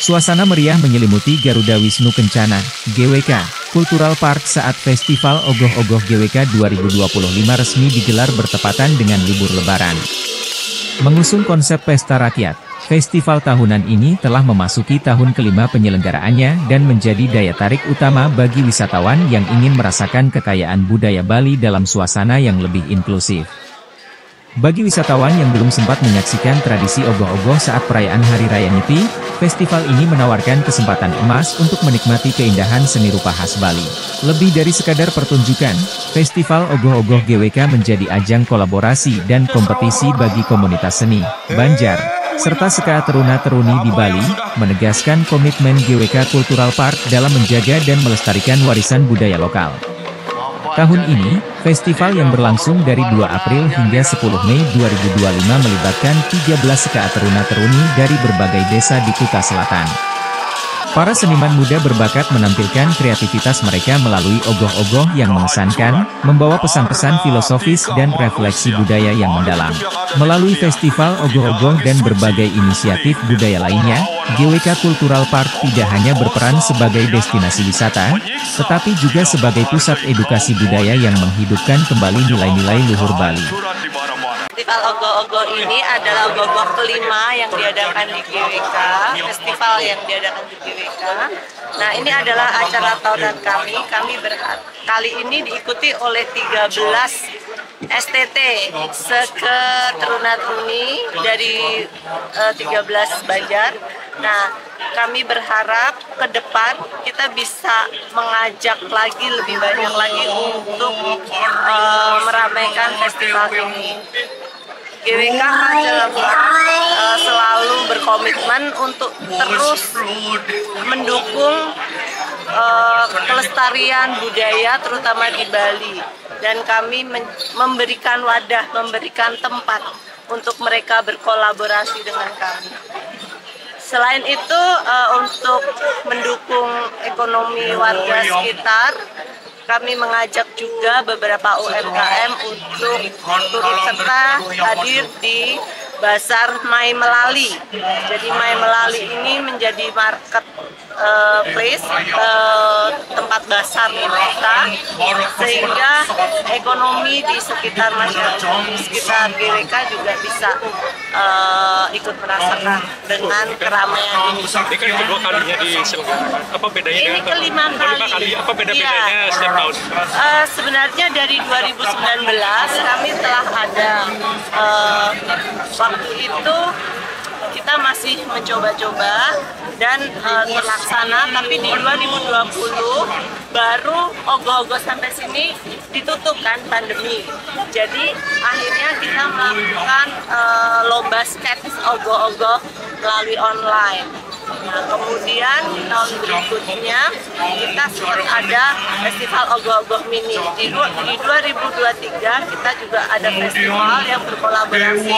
Suasana meriah menyelimuti Garuda Wisnu Kencana, GWK, Cultural Park saat Festival Ogoh-Ogoh GWK 2025 resmi digelar bertepatan dengan libur Lebaran. Mengusung konsep pesta rakyat, festival tahunan ini telah memasuki tahun kelima penyelenggaraannya dan menjadi daya tarik utama bagi wisatawan yang ingin merasakan kekayaan budaya Bali dalam suasana yang lebih inklusif. Bagi wisatawan yang belum sempat menyaksikan tradisi ogoh-ogoh saat perayaan Hari Raya Nyepi, festival ini menawarkan kesempatan emas untuk menikmati keindahan seni rupa khas Bali. Lebih dari sekadar pertunjukan, Festival Ogoh-Ogoh GWK menjadi ajang kolaborasi dan kompetisi bagi komunitas seni, banjar, serta Seka Teruna-Teruni di Bali, menegaskan komitmen GWK Cultural Park dalam menjaga dan melestarikan warisan budaya lokal. Tahun ini, festival yang berlangsung dari 2 April hingga 10 Mei 2025 melibatkan 13 Seka Teruna-Teruni dari berbagai desa di Kuta Selatan. Para seniman muda berbakat menampilkan kreativitas mereka melalui ogoh-ogoh yang mengesankan, membawa pesan-pesan filosofis dan refleksi budaya yang mendalam. Melalui festival ogoh-ogoh dan berbagai inisiatif budaya lainnya, GWK Cultural Park tidak hanya berperan sebagai destinasi wisata, tetapi juga sebagai pusat edukasi budaya yang menghidupkan kembali nilai-nilai luhur Bali. Festival Ogoh-Ogoh ini adalah ogoh-ogoh kelima yang diadakan di GWK, festival yang diadakan di GWK. Nah, ini adalah acara tahunan kami. Kali ini diikuti oleh 13 STT, Seke Teruna-Teruni dari 13 Banjar. Nah, kami berharap ke depan kita bisa mengajak lagi lebih banyak lagi untuk meramaikan festival ini. GWK selalu berkomitmen untuk terus mendukung kelestarian budaya terutama di Bali, dan kami memberikan wadah, memberikan tempat untuk mereka berkolaborasi dengan kami. Selain itu, untuk mendukung ekonomi warga sekitar, kami mengajak juga beberapa UMKM untuk turut serta hadir di Basar Mai Melali. Jadi Mai Melali ini menjadi market place, tempat basar mereka, sehingga ekonomi di sekitar masyarakat, di sekitar GWK juga bisa ikut merasakan dengan keramaian ini. Ini kan kedua kalinya diselenggarakan. Apa bedanya ini dengan kelima kali? Apa beda-bedanya setiap tahun? Sebenarnya dari 2019 kami telah ada, waktu itu kita masih mencoba-coba dan terlaksana, tapi di 2020 baru ogoh-ogoh sampai sini ditutup kan pandemi. Jadi akhirnya kita melakukan lomba sketch ogoh-ogoh melalui online. Nah, kemudian tahun berikutnya kita sempat ada festival ogoh-ogoh mini. Di 2023 kita juga ada festival yang berkolaborasi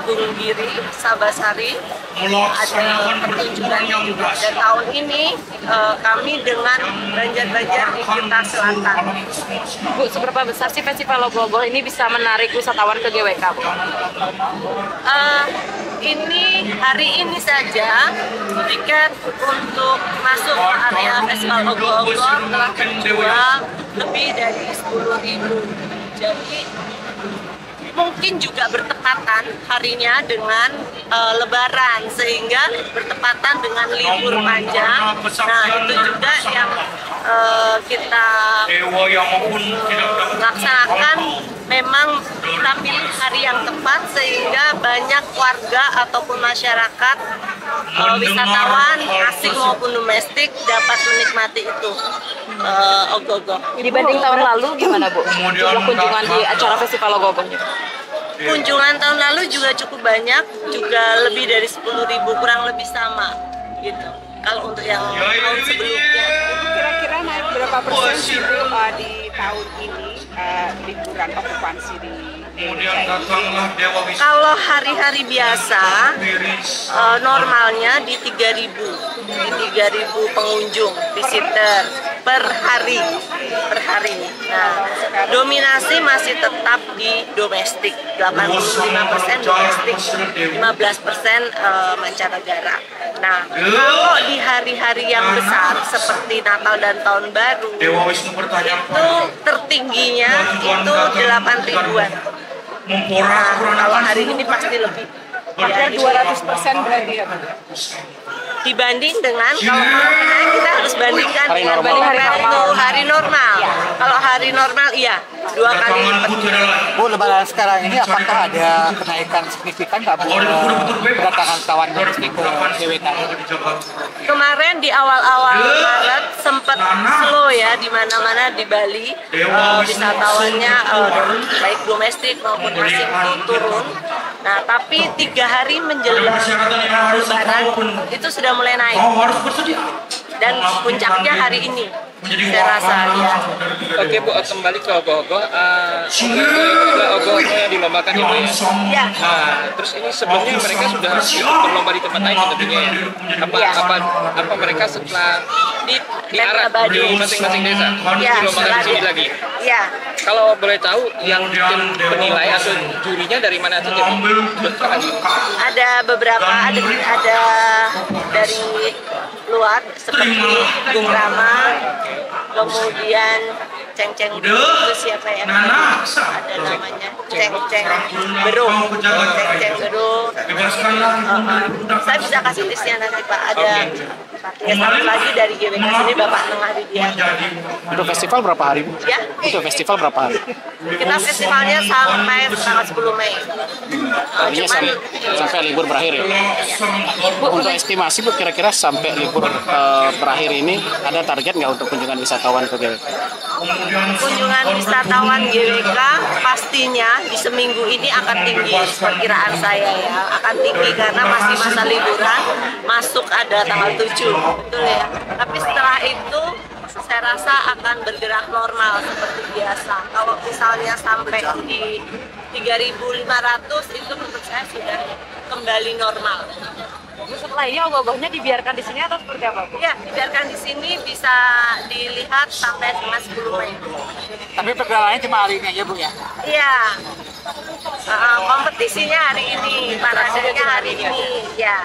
Gunung Giri, Sabasari, ada pertunjukan juga. Dan tahun ini kami dengan Banjar-Banjar di Kuta Selatan. Bu, seberapa besar sih festival ogoh-ogoh ini bisa menarik wisatawan ke GWK, Bu? Ini hari ini saja tiket untuk masuk ke area festival ogoh-ogoh telah terjual lebih dari 10.000. Jadi mungkin juga bertepatan harinya dengan Lebaran, sehingga bertepatan dengan libur panjang. Nah, itu juga yang kita laksanakan. Memang kita pilih hari yang tepat sehingga banyak warga ataupun masyarakat, wisatawan asing maupun domestik dapat menikmati itu ogoh-ogoh. Dibanding tahun lalu gimana, Bu? Jumlah kunjungan di acara festival ogoh-ogohnya? Kunjungan tahun lalu juga cukup banyak, juga lebih dari 10.000, kurang lebih sama gitu. Kalau untuk yang tahun sebelumnya. Kira-kira naik berapa persen sih Bu di tahun ini liburan okupansi di Kalau hari-hari biasa normalnya di 3.000 pengunjung visitor. per hari. Nah, dominasi masih tetap di domestik, 85% domestik, 15% mancanegara. Nah, kalau di hari-hari yang besar seperti Natal dan Tahun Baru, itu tertingginya itu 8 ribuan. Nah, kalau hari ini pasti lebih. Hampir 200% berarti ya, Pak? Dibanding dengan kalau kita harus bandingkan Hari dengan normal. hari normal. Kalau hari normal iya 2 kali lipat. Bu, lebaran sekarang ini apakah ada kenaikan signifikan nggak Bu kedatangan kawan domestik ke GWK? Kemarin di awal-awal Maret sempat slow ya di mana-mana di Bali, wisatawannya baik domestik maupun asing itu turun. Nah, tapi 3 hari menjelang Lebaran itu sudah mulai naik. Dan puncaknya hari ini, saya rasa ya. Oke Bu, kembali ke ogoh-ogoh. Ogoh-ogoh yang dilombakan ya Bu ya? Ya. Nah, terus ini sebelumnya mereka sudah berlomba di tempat lain tentunya ya? Apa mereka setelah diarak di masing-masing desa? Ya, Dilombakan di sini lagi? Ya. Kalau boleh tahu yang tim penilai atau jurinya dari mana saja Bu? Ada beberapa, ada dari luar seperti Bung Rama, kemudian Ceng-Ceng itu siapa ya? Ada namanya Ceng-Ceng Berung. Saya bisa kasih listnya nanti Pak. Ada ya, satu lagi dari GWK sini Bapak Tengah Didian. Untuk festival berapa hari Bu? Ya, Untuk festival berapa hari? kita festivalnya sampai tanggal 10 Mei. Artinya sampai libur berakhir ya? Untuk estimasi Bu, kira-kira sampai libur berakhir ini ada target nggak untuk kunjungan wisatawan ke GWK? Kunjungan wisatawan GWK pastinya di seminggu ini akan tinggi, perkiraan saya ya, akan tinggi karena masih masa liburan, masuk ada tanggal 7, betul ya. Tapi setelah itu saya rasa akan bergerak normal seperti biasa. Kalau misalnya sampai di 3.500 itu menurut saya sudah kembali normal. Setelah ini ogoh-ogohnya dibiarkan di sini atau seperti apa, Bu? Ya, dibiarkan di sini bisa dilihat sampai dengan 10 Mei. Tapi pergelangannya cuma hari ini aja Bu ya? Iya. Kompetisinya hari ini, paradenya hari ini. Ya.